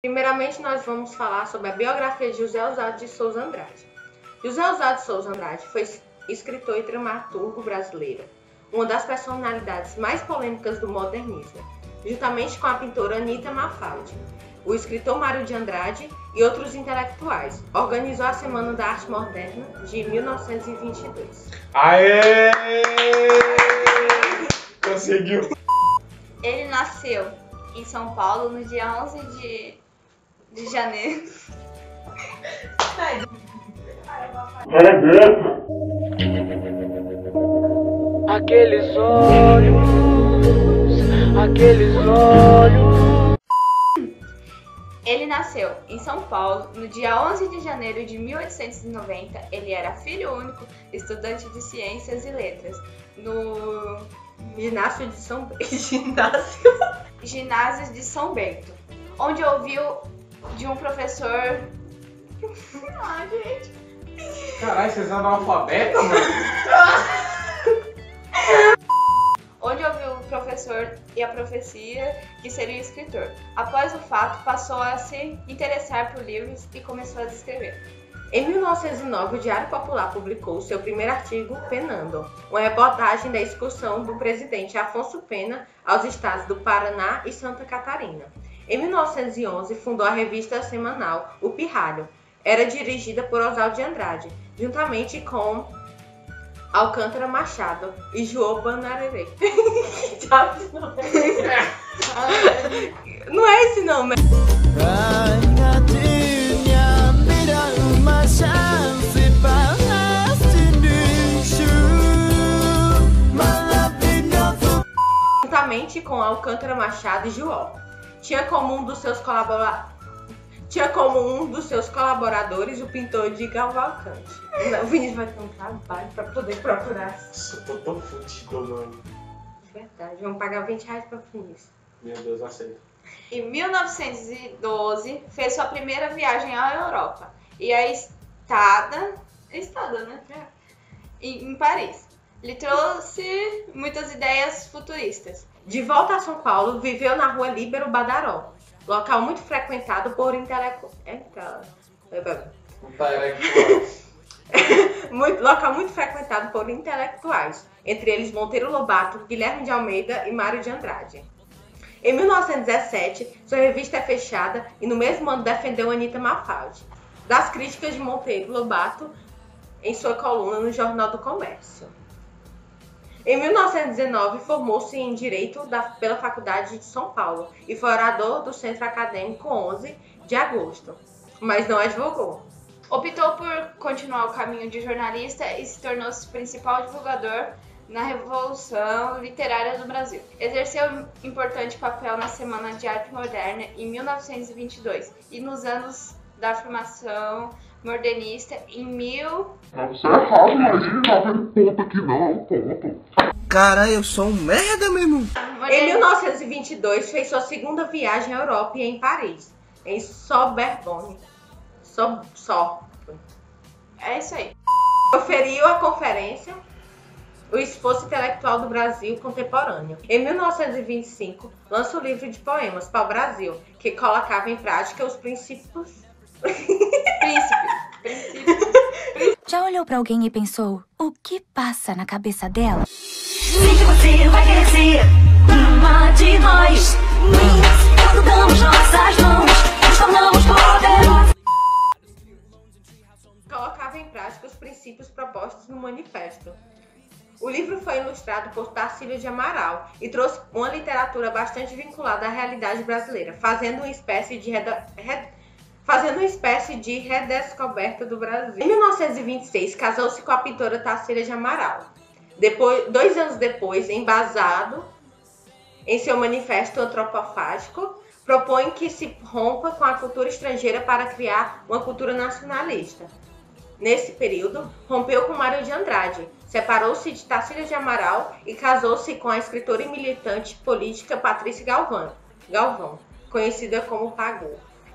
Primeiramente, nós vamos falar sobre a biografia de José Oswaldo de Souza Andrade. José Oswaldo de Souza Andrade foi escritor e dramaturgo brasileiro, uma das personalidades mais polêmicas do modernismo, juntamente com a pintora Anita Mafaldi, o escritor Mário de Andrade e outros intelectuais. Organizou a Semana da Arte Moderna de 1922. Aê! Conseguiu! Ele nasceu em São Paulo no dia 11 de janeiro. Aqueles olhos. Ele nasceu em São Paulo no dia 11 de janeiro de 1890. Ele era filho único, estudante de Ciências e Letras no Ginásio de São Bento, onde ouviu de um professor. Ah, gente. Caralho, vocês são analfabetos, mano? Onde ouviu o professor e a profecia que seria escritor. Após o fato, passou a se interessar por livros e começou a escrever. Em 1909, o Diário Popular publicou seu primeiro artigo, Penando, uma reportagem da excursão do presidente Afonso Pena aos estados do Paraná e Santa Catarina. Em 1911, fundou a revista semanal O Pirralho. Era dirigida por Oswaldo de Andrade, juntamente com Alcântara Machado e João Banarerê. Não é esse nome. Juntamente com Alcântara Machado e João. Tinha como um dos seus colaboradores o pintor de Cavalcante. O Vinícius vai ter um trabalho para poder procurar. Eu tô fudido, mano. Verdade, vamos pagar R$20 para o Vinícius. Meu Deus, aceito. Em 1912, fez sua primeira viagem à Europa e a estada, né? Em Paris. Lhe trouxe muitas ideias futuristas. De volta a São Paulo, viveu na rua Líbero Badaró, local muito frequentado por local muito frequentado por intelectuais, entre eles Monteiro Lobato, Guilherme de Almeida e Mário de Andrade. Em 1917, sua revista é fechada e no mesmo ano defendeu Anita Mafaldi, das críticas de Monteiro Lobato em sua coluna no Jornal do Comércio. Em 1919, formou-se em Direito pela Faculdade de São Paulo e foi orador do Centro Acadêmico 11 de agosto, mas não advogou. Optou por continuar o caminho de jornalista e se tornou-se principal divulgador na Revolução Literária do Brasil. Exerceu um importante papel na Semana de Arte Moderna em 1922 e nos anos da formação modernista em Você é errado, mas não tá vendo ponto aqui não, é um ponto. Cara, eu sou um merda, meu irmão. Em 1922, fez sua segunda viagem à Europa e em Paris, em Sorbonne. É isso aí. Proferiu a conferência O Esforço Intelectual do Brasil Contemporâneo. Em 1925, lança o livro de poemas Pau Brasil, que colocava em prática os princípios. Já olhou pra alguém e pensou, o que passa na cabeça dela? Sei que você vai querer ser uma de nós. Quando damos nossas mãos, nos tornamos poderosos. Colocava em prática os princípios propostos no manifesto. O livro foi ilustrado por Tarsílio de Amaral e trouxe uma literatura bastante vinculada à realidade brasileira, fazendo uma espécie de redescoberta do Brasil. Em 1926, casou-se com a pintora Tarsília de Amaral. 2 anos depois, embasado em seu manifesto antropofágico, propõe que se rompa com a cultura estrangeira para criar uma cultura nacionalista. Nesse período, rompeu com Mário de Andrade, separou-se de Tarsília de Amaral e casou-se com a escritora e militante política Patrícia Galvão, conhecida como Pagô.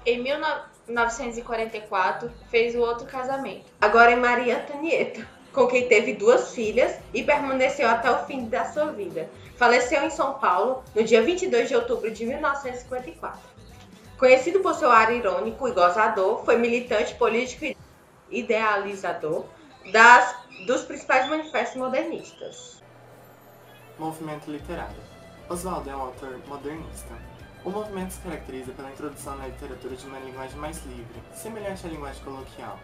Em 1944, fez o outro casamento. Agora é Maria Antonieta, com quem teve 2 filhas e permaneceu até o fim da sua vida. Faleceu em São Paulo no dia 22 de outubro de 1954. Conhecido por seu ar irônico e gozador, foi militante político e idealizador dos principais manifestos modernistas. Movimento literário. Oswaldo é um autor modernista. O movimento se caracteriza pela introdução na literatura de uma linguagem mais livre, semelhante à linguagem coloquial.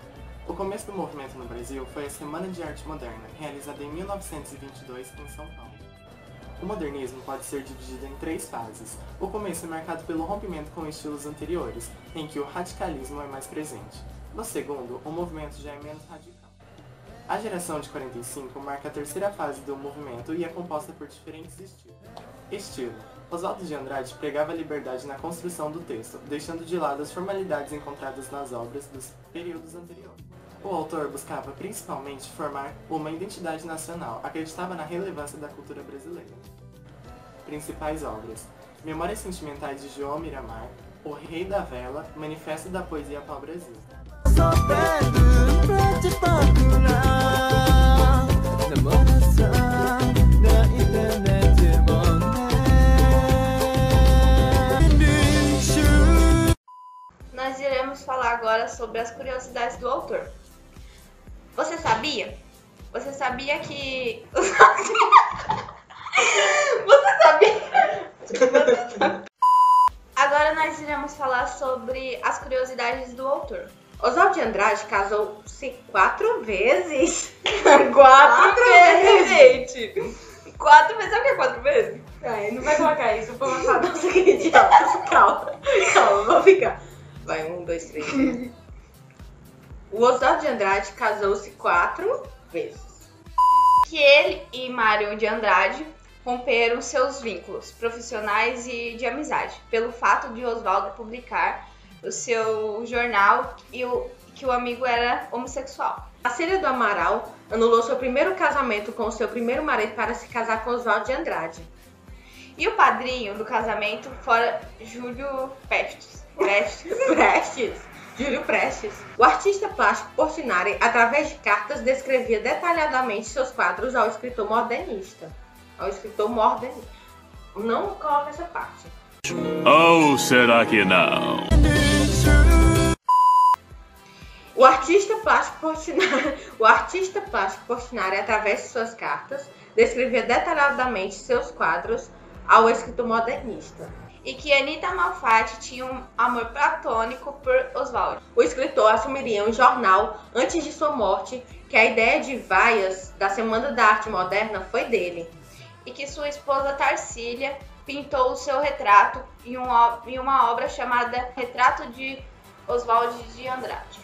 O começo do movimento no Brasil foi a Semana de Arte Moderna, realizada em 1922 em São Paulo. O modernismo pode ser dividido em 3 fases. O começo é marcado pelo rompimento com estilos anteriores, em que o radicalismo é mais presente. No segundo, o movimento já é menos radical. A geração de 45 marca a terceira fase do movimento e é composta por diferentes estilos. Estilo. Oswaldo de Andrade pregava a liberdade na construção do texto, deixando de lado as formalidades encontradas nas obras dos períodos anteriores. O autor buscava principalmente formar uma identidade nacional, acreditava na relevância da cultura brasileira. Principais obras: Memórias Sentimentais de João Miramar, O Rei da Vela, Manifesto da Poesia Pau-Brasil. Nós iremos falar agora sobre as curiosidades do autor. Você sabia? Você sabia que... Você sabia? Agora nós iremos falar sobre as curiosidades do autor. Oswaldo de Andrade casou-se 4 vezes. 4 vezes, gente! 4 vezes, sabe o que é 4 vezes? Ai, não vai colocar isso, vou lançar nossa querida. Calma, vou ficar. Vai, 1, 2, 3. O Oswaldo de Andrade casou-se 4 vezes. Que ele e Mário de Andrade romperam seus vínculos profissionais e de amizade, pelo fato de Oswaldo publicar o seu jornal e que o amigo era homossexual. A Cília do Amaral anulou seu primeiro casamento com o seu primeiro marido para se casar com Oswaldo de Andrade. E o padrinho do casamento fora Júlio Prestes. Júlio Prestes. O artista plástico Portinari, através de cartas, descrevia detalhadamente seus quadros ao escritor modernista. Não coloca essa parte. Ou será que não? O artista plástico Portinari, através de suas cartas, descrevia detalhadamente seus quadros ao escritor modernista. E que Anita Malfatti tinha um amor platônico por Oswaldo. O escritor assumiria um jornal antes de sua morte que a ideia de vaias da Semana da Arte Moderna foi dele. E que sua esposa Tarsília pintou o seu retrato em uma obra chamada Retrato de Oswaldo de Andrade.